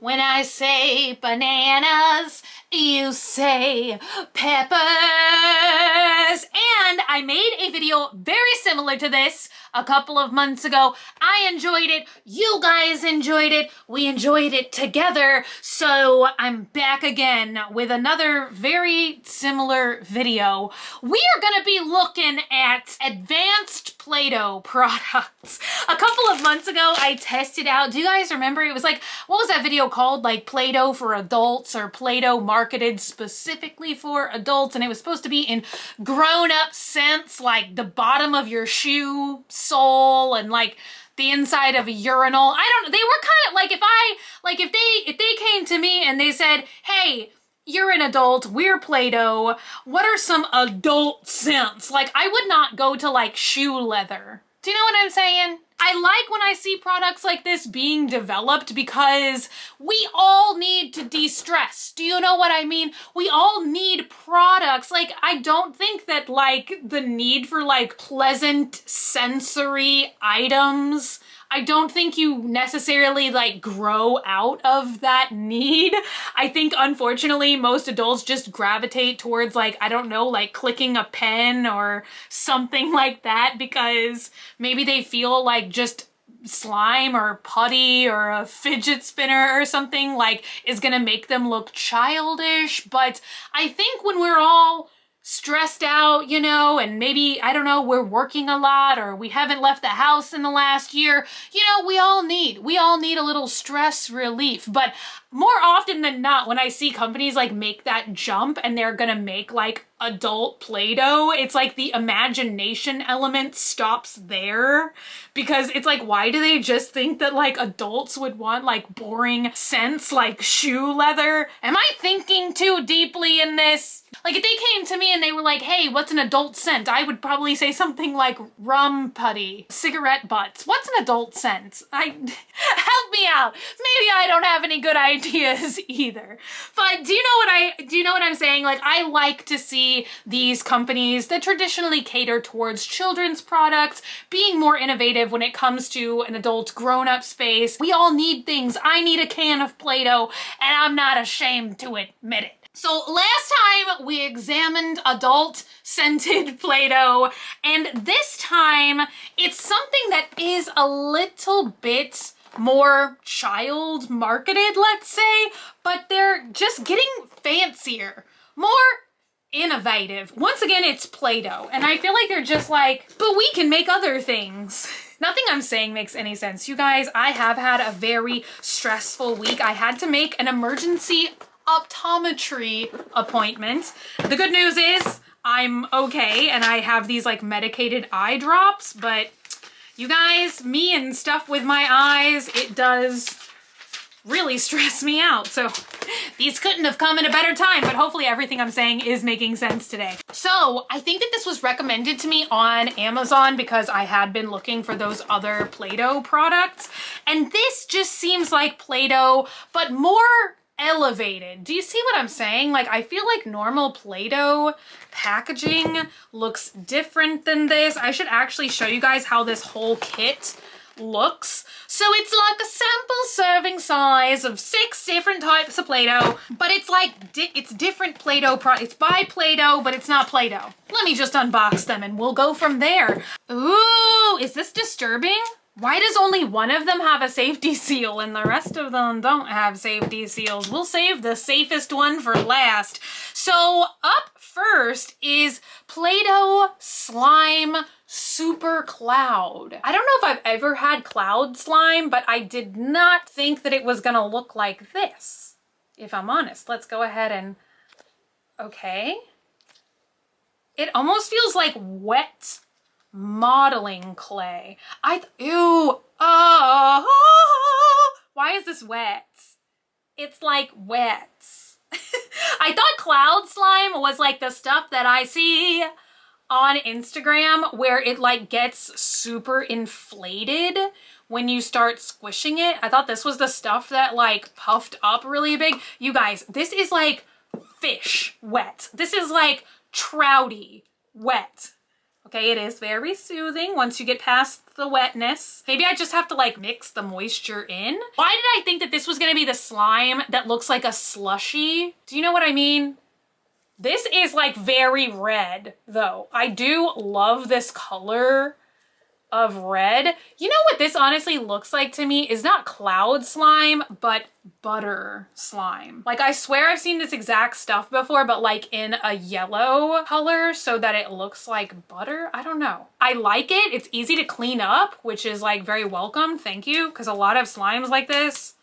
When I say bananas, you say peppers. And I made a video very similar to this a couple of months ago. I enjoyed it. You guys enjoyed it. We enjoyed it together. So I'm back again with another very similar video. We are going to be looking at advanced Play-Doh products. A couple of months ago, I tested out, do you guys remember? It was like, what was that video called? Like Play-Doh for adults, or Play-Doh marketed specifically for adults. And it was supposed to be in grown-up scents, like the bottom of your shoe sole and like the inside of a urinal. I don't know. They were kind of like, if they came to me and they said, hey, you're an adult, we're Play-Doh, what are some adult scents? Like, I would not go to like shoe leather. Do you know what I'm saying? I like when I see products like this being developed because we all need to de-stress. Do you know what I mean? We all need products. Like, I don't think that like the need for like pleasant sensory items, I don't think you necessarily like grow out of that need. I think unfortunately most adults just gravitate towards like, I don't know, like clicking a pen or something like that because maybe they feel like just slime or putty or a fidget spinner or something like is gonna make them look childish. But I think when we're all stressed out, you know, and maybe, I don't know, we're working a lot or we haven't left the house in the last year, you know, we all need a little stress relief. But more often than not, when I see companies like make that jump and they're gonna make like adult Play-Doh, it's like the imagination element stops there, because it's like, why do they just think that like adults would want like boring scents like shoe leather? Am I thinking too deeply in this? Like, if they came to me and they were like, hey, what's an adult scent? I would probably say something like rum putty, cigarette butts. What's an adult scent? Help me out. Maybe I don't have any good ideas either. But do you know what I'm saying? Like, I like to see these companies that traditionally cater towards children's products being more innovative when it comes to an adult grown-up space. We all need things. I need a can of Play-Doh, and I'm not ashamed to admit it. So last time we examined adult scented Play-Doh, and this time it's something that is a little bit more child marketed, let's say, but they're just getting fancier, more innovative. Once again, it's Play-Doh, and I feel like they're just like, but we can make other things. Nothing I'm saying makes any sense. You guys, I have had a very stressful week. I had to make an emergency optometry appointment. The good news is I'm okay and I have these like medicated eye drops, but you guys, me and stuff with my eyes, it does really stress me out. So these couldn't have come at a better time, but hopefully everything I'm saying is making sense today. So I think that this was recommended to me on Amazon because I had been looking for those other Play-Doh products. And this just seems like Play-Doh, but more elevated. Do you see what I'm saying? Like, I feel like normal Play-Doh packaging looks different than this. I should actually show you guys how this whole kit looks. So it's like a sample serving size of 6 different types of Play-Doh, but it's like, it's different Play-Doh it's by Play-Doh, but it's not Play-Doh. Let me just unbox them and we'll go from there. Ooh, is this disturbing? Why does only one of them have a safety seal and the rest of them don't have safety seals? We'll save the safest one for last. So up first is Play-Doh Slime Super Cloud. I don't know if I've ever had cloud slime, but I did not think that it was gonna look like this, if I'm honest. Let's go ahead and, okay. It almost feels like wet modeling clay. Ew, why is this wet? It's like wet. I thought cloud slime was like the stuff that I see on Instagram where it like gets super inflated when you start squishing it. I thought this was the stuff that like puffed up really big. You guys, this is like fish wet. This is like trouty wet. Okay, it is very soothing once you get past the wetness. Maybe I just have to like mix the moisture in. Why did I think that this was gonna be the slime that looks like a slushy? Do you know what I mean? This is like very red though. I do love this color of red. You know what this honestly looks like to me is not cloud slime, but butter slime. Like I swear I've seen this exact stuff before, but like in a yellow color so that it looks like butter. I don't know. I like it. It's easy to clean up, which is like very welcome. Thank you. Because a lot of slimes like this,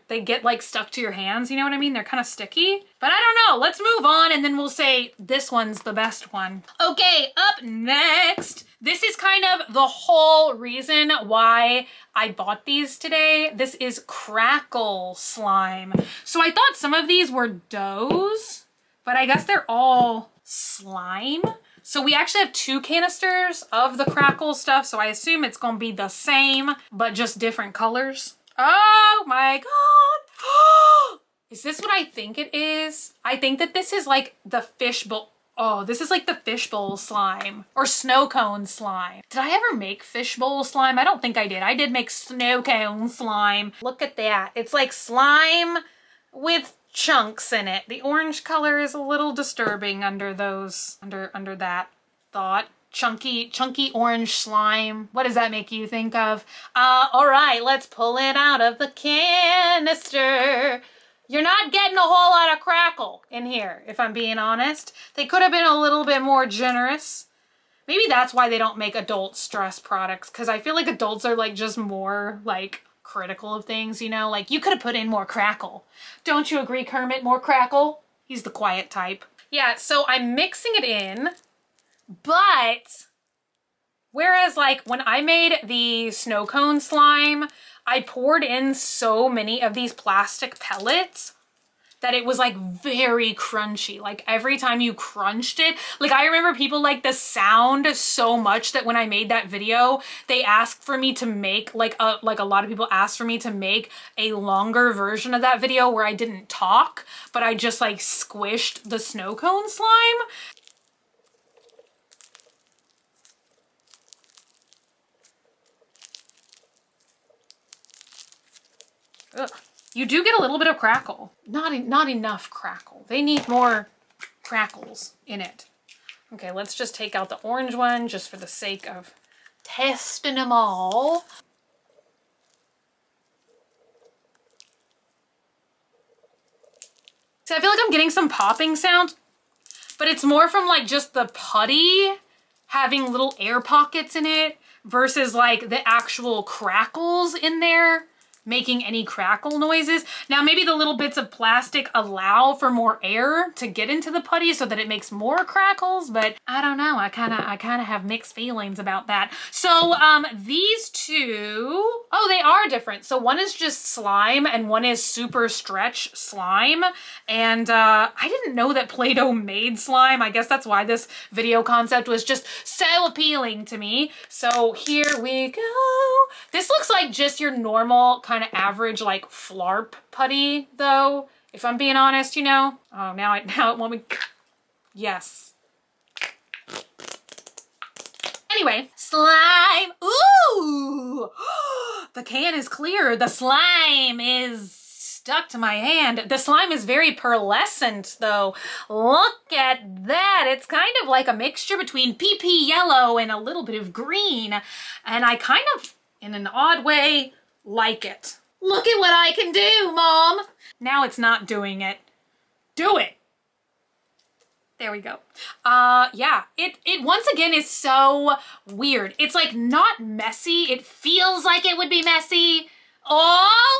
they get like stuck to your hands, you know what I mean? They're kind of sticky. But I don't know, let's move on and then we'll say this one's the best one. Okay, up next. This is kind of the whole reason why I bought these today. This is Crackle slime. So I thought some of these were doughs, but I guess they're all slime. So we actually have 2 canisters of the Crackle stuff, so I assume it's gonna be the same, but just different colors. Oh my God. Is this what I think it is? I think that this is like the fishbowl. Oh, this is like the fishbowl slime or snow cone slime. Did I ever make fishbowl slime? I don't think I did. I did make snow cone slime. Look at that. It's like slime with chunks in it. The orange color is a little disturbing under those, under that thought. Chunky orange slime. What does that make you think of? All right, let's pull it out of the canister. You're not getting a whole lot of Crackle in here, if I'm being honest. They could have been a little bit more generous. Maybe that's why they don't make adult stress products, because I feel like adults are like just more like critical of things, you know? Like you could have put in more Crackle. Don't you agree, Kermit? More Crackle? He's the quiet type. Yeah, so I'm mixing it in. But whereas like when I made the snow cone slime, I poured in so many of these plastic pellets that it was like very crunchy. Like every time you crunched it, like I remember people like the sound so much that when I made that video, they asked for me to make like a lot of people asked for me to make a longer version of that video where I didn't talk, but I just like squished the snow cone slime. Ugh. You do get a little bit of Crackle. Not enough Crackle. They need more Crackles in it. Okay, let's just take out the orange one just for the sake of testing them all. See, I feel like I'm getting some popping sound, but it's more from like just the putty having little air pockets in it versus like the actual crackles in there making any crackle noises. Now maybe the little bits of plastic allow for more air to get into the putty so that it makes more crackles, but I don't know. I kind of have mixed feelings about that. So these two, oh, they are different. So one is just slime and one is super stretch slime. And I didn't know that Play-Doh made slime. I guess that's why this video concept was just so appealing to me. So here we go. This looks like just your normal kind of average like flarp putty though, if I'm being honest, you know. Oh, now it want me. Yes. Anyway, slime. Ooh, the can is clear. The slime is stuck to my hand. The slime is very pearlescent though. Look at that. It's kind of like a mixture between PP yellow and a little bit of green. And I kind of, in an odd way, like it. Look at what I can do, Mom. Now it's not doing it. Do it. There we go. Yeah, it once again is so weird. It's like not messy. It feels like it would be messy. Oh!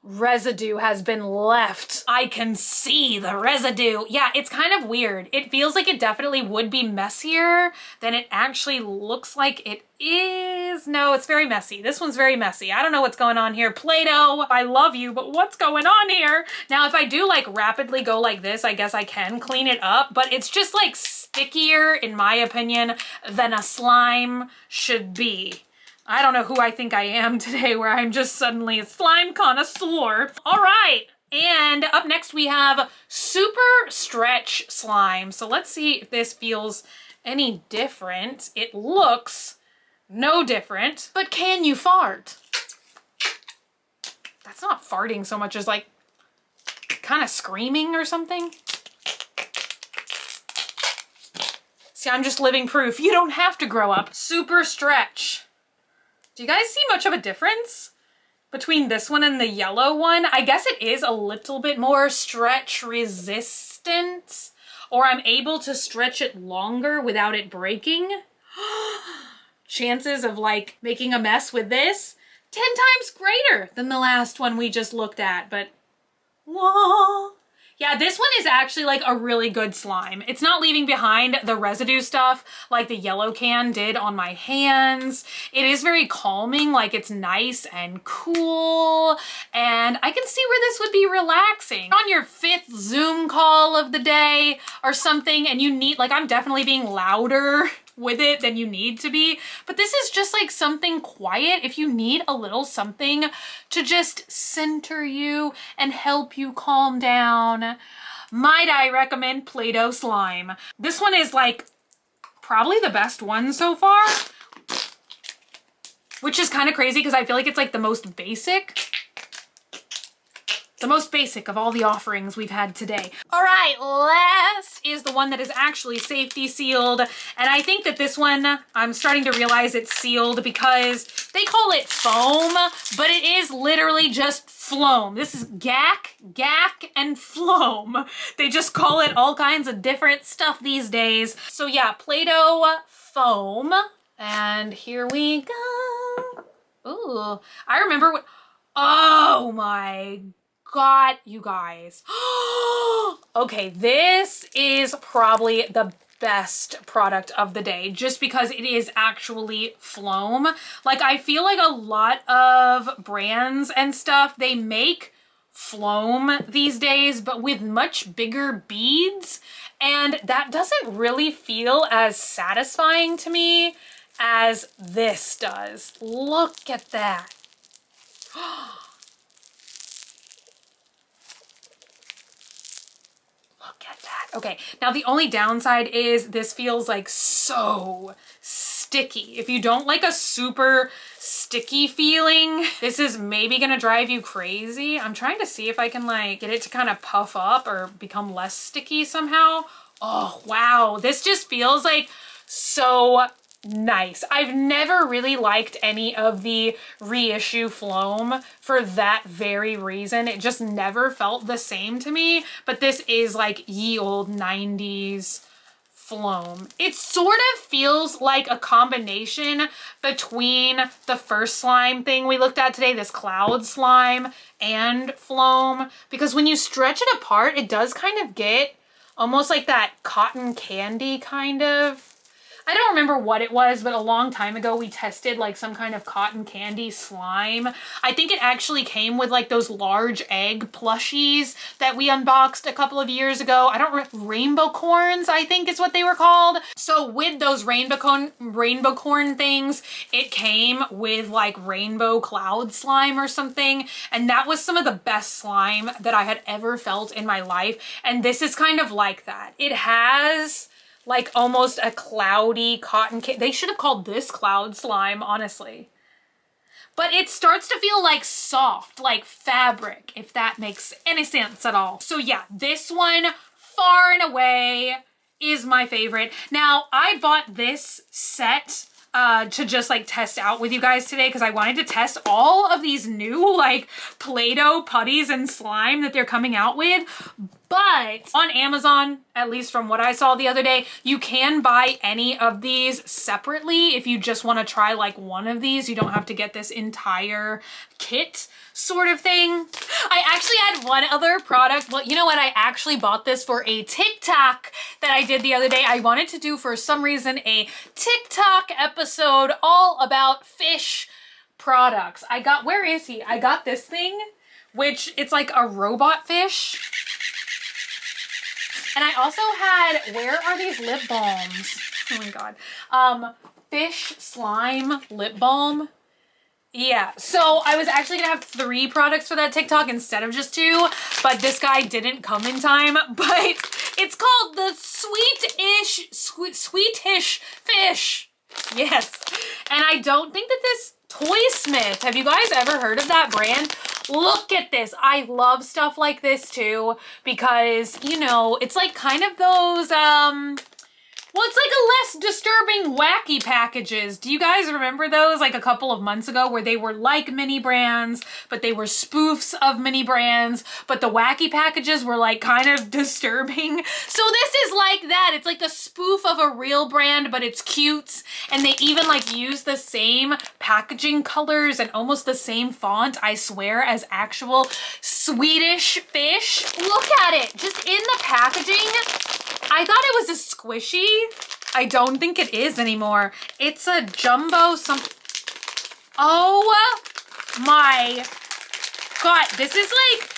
Residue has been left. I can see the residue. Yeah, it's kind of weird. It feels like it definitely would be messier than it actually looks like it is. No, it's very messy. This one's very messy. I don't know what's going on here. Play-Doh, I love you, but what's going on here? Now, if I do like rapidly go like this, I guess I can clean it up, but it's just like stickier, in my opinion, than a slime should be. I don't know who I think I am today where I'm just suddenly a slime connoisseur. All right, and up next we have super stretch slime. So let's see if this feels any different. It looks no different, but can you fart? That's not farting so much as like kind of screaming or something. See, I'm just living proof. You don't have to grow up. Super stretch. Do you guys see much of a difference between this one and the yellow one? I guess it is a little bit more stretch resistant, or I'm able to stretch it longer without it breaking. Chances of like making a mess with this, 10 times greater than the last one we just looked at, but whoa. Yeah, this one is actually like a really good slime. It's not leaving behind the residue stuff like the yellow can did on my hands. It is very calming, like it's nice and cool, and I can see where this would be relaxing. On your 5th Zoom call of the day or something, and you need, like, I'm definitely being louder with it than you need to be, but this is just like something quiet if you need a little something to just center you and help you calm down. Might I recommend Play-Doh slime? This one is like probably the best one so far, which is kind of crazy because I feel like it's like the most basic. The most basic of all the offerings we've had today. All right, last is the one that is actually safety sealed. And I think that this one, I'm starting to realize it's sealed because they call it foam, but it is literally just Phloem. This is GAC, and Phloem. They just call it all kinds of different stuff these days. So yeah, Play-Doh foam. And here we go. Ooh, I remember what, oh my God, you guys. Okay, this is probably the best product of the day just because it is actually Phloem. Like, I feel like a lot of brands and stuff, they make Phloem these days, but with much bigger beads, and that doesn't really feel as satisfying to me as this does. Look at that. Okay, now the only downside is this feels like so sticky. If you don't like a super sticky feeling, this is maybe gonna drive you crazy. I'm trying to see if I can like get it to kind of puff up or become less sticky somehow. Oh, wow. This just feels like so nice. I've never really liked any of the reissue Phloem for that very reason. It just never felt the same to me, but this is like ye old 90s Phloem. It sort of feels like a combination between the first slime thing we looked at today, this cloud slime, and Phloem, because when you stretch it apart, it does kind of get almost like that cotton candy kind of. I don't remember what it was, but a long time ago we tested like some kind of cotton candy slime. I think it actually came with like those large egg plushies that we unboxed a couple of years ago. I don't remember, rainbow corns, I think is what they were called. So with those rainbow corn things, it came with like rainbow cloud slime or something. And that was some of the best slime that I had ever felt in my life. And this is kind of like that. It has like almost a cloudy cotton candy. They should have called this cloud slime, honestly. But it starts to feel like soft, like fabric, if that makes any sense at all. So yeah, this one far and away is my favorite. Now, I bought this set to just like test out with you guys today because I wanted to test all of these new like Play-Doh putties and slime that they're coming out with. But on Amazon, at least from what I saw the other day, you can buy any of these separately if you just want to try like one of these. You don't have to get this entire kit sort of thing. I actually had one other product. Well, you know what? I actually bought this for a TikTok that I did the other day. I wanted to do, for some reason, a TikTok episode all about fish products. I got, where is he? I got this thing, which it's like a robot fish. And I also had, where are these lip balms? Oh my God. Fish slime lip balm. Yeah, so I was actually gonna have 3 products for that TikTok instead of just 2, but this guy didn't come in time. But It's called the Sweetish Fish. Yes. And I don't think that this Toy Smith, have you guys ever heard of that brand? Look at this. I love stuff like this too, because, you know, it's like kind of those, well, it's like a less disturbing wacky packages. Do you guys remember those like a couple of months ago where they were like mini brands, but they were spoofs of mini brands, but the wacky packages were like kind of disturbing? So this is like that. It's like a spoof of a real brand, but it's cute. And they even like use the same packaging colors and almost the same font, I swear, as actual Swedish Fish. Look at it, just in the packaging. I thought it was a squishy. I don't think it is anymore. It's a jumbo oh my God, this is like,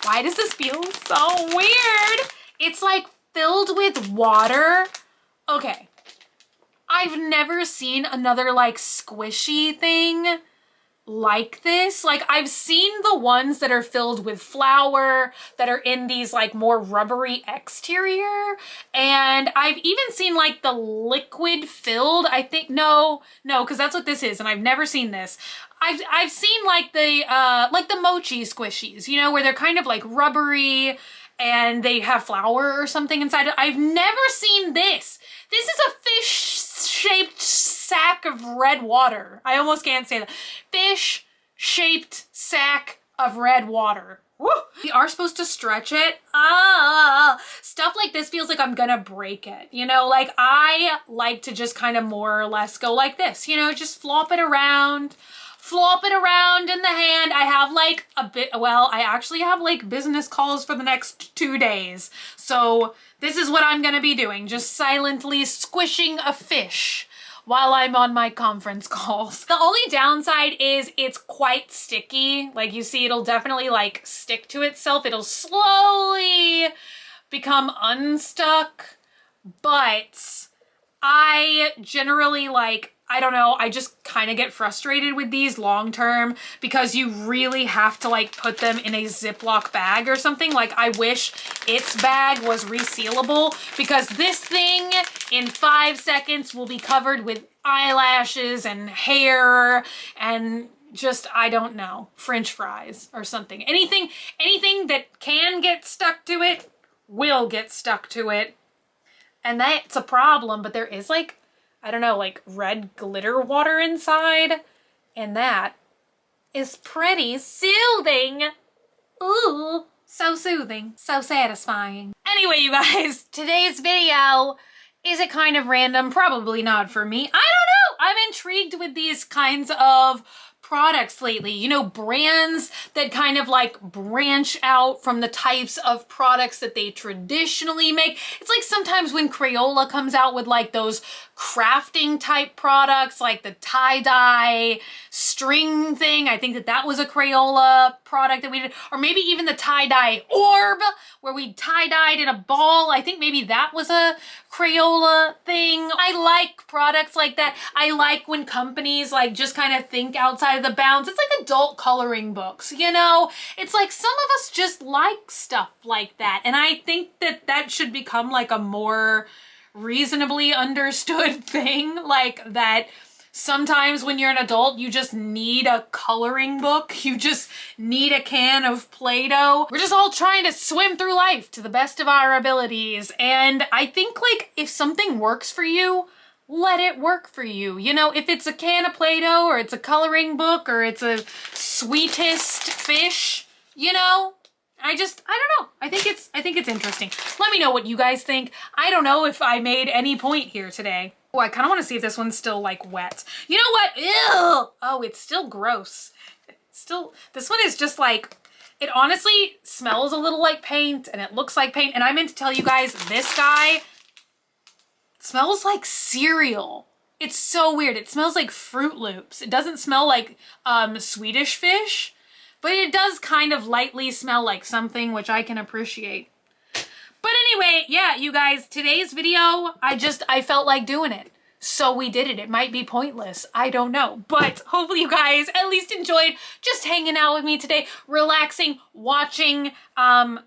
why does this feel so weird? It's like filled with water. Okay, I've never seen another like squishy thing like this. Like I've seen the ones that are filled with flour that are in these like more rubbery exterior, and I've even seen like the liquid filled, I think. No, because that's what this is, and I've never seen this. I've seen like the mochi squishies, you know, where they're kind of like rubbery and they have flour or something inside it. I've never seen this. This is a fish-shaped sack of red water. I almost can't say that. Fish-shaped sack of red water. Woo! We are supposed to stretch it. Stuff like this feels like I'm gonna break it. You know, like I like to just kind of more or less go like this, you know, just flop it around in the hand. I have like a bit, well, I actually have like business calls for the next 2 days. So this is what I'm gonna be doing, just silently squishing a fish while I'm on my conference calls. The only downside is it's quite sticky. Like you see, it'll definitely like stick to itself. It'll slowly become unstuck, but I generally like, I don't know, I just kind of get frustrated with these long term because you really have to like put them in a Ziploc bag or something. Like I wish its bag was resealable, because this thing in 5 seconds will be covered with eyelashes and hair and just, I don't know, French fries or something. Anything that can get stuck to it will get stuck to it. And that's a problem, but there is like, I don't know, like red glitter water inside, and that is pretty soothing. Ooh, so soothing, so satisfying. Anyway, you guys, today's video, is it kind of random? Probably not for me. I don't know. I'm intrigued with these kinds of products lately, you know, brands that kind of like branch out from the types of products that they traditionally make. It's like sometimes when Crayola comes out with like those crafting type products, like the tie-dye string thing. I think that was a Crayola product that we did, or maybe even the tie-dye orb where we tie-dyed in a ball. I think maybe that was a Crayola thing. I like products like that. I like when companies like just kind of think outside of the bounds. It's like adult coloring books, you know? It's like some of us just like stuff like that. And I think that that should become like a more reasonably understood thing, like that sometimes when you're an adult, you just need a coloring book. You just need a can of Play-Doh. We're just all trying to swim through life to the best of our abilities. And I think like if something works for you, let it work for you. You know, if it's a can of Play-Doh or it's a coloring book or it's a sweetest fish, you know, I don't know. I think it's interesting. Let me know what you guys think. I don't know if I made any point here today. Oh, I kind of want to see if this one's still like wet. You know what? Ew! Oh, it's still gross. This one is just like, it honestly smells a little like paint and it looks like paint. And I meant to tell you guys, this guy smells like cereal. It's so weird. It smells like Fruit Loops. It doesn't smell like Swedish Fish, but it does kind of lightly smell like something, which I can appreciate. But anyway, yeah, you guys, today's video, I felt like doing it. So we did it. It might be pointless. I don't know. But hopefully you guys at least enjoyed just hanging out with me today, relaxing, watching,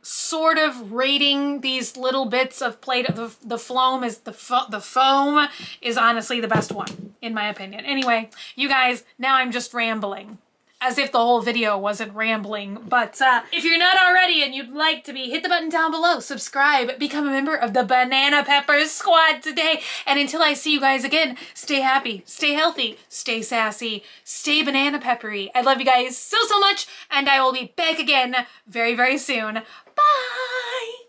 sort of rating these little bits of Play-Doh. The Phloem is the foam is honestly the best one, in my opinion. Anyway, you guys, now I'm just rambling. As if the whole video wasn't rambling. But if you're not already and you'd like to be, hit the button down below, subscribe, become a member of the Banana Peppers Squad today. And until I see you guys again, stay happy, stay healthy, stay sassy, stay banana peppery. I love you guys so, so much, and I will be back again very, very soon. Bye!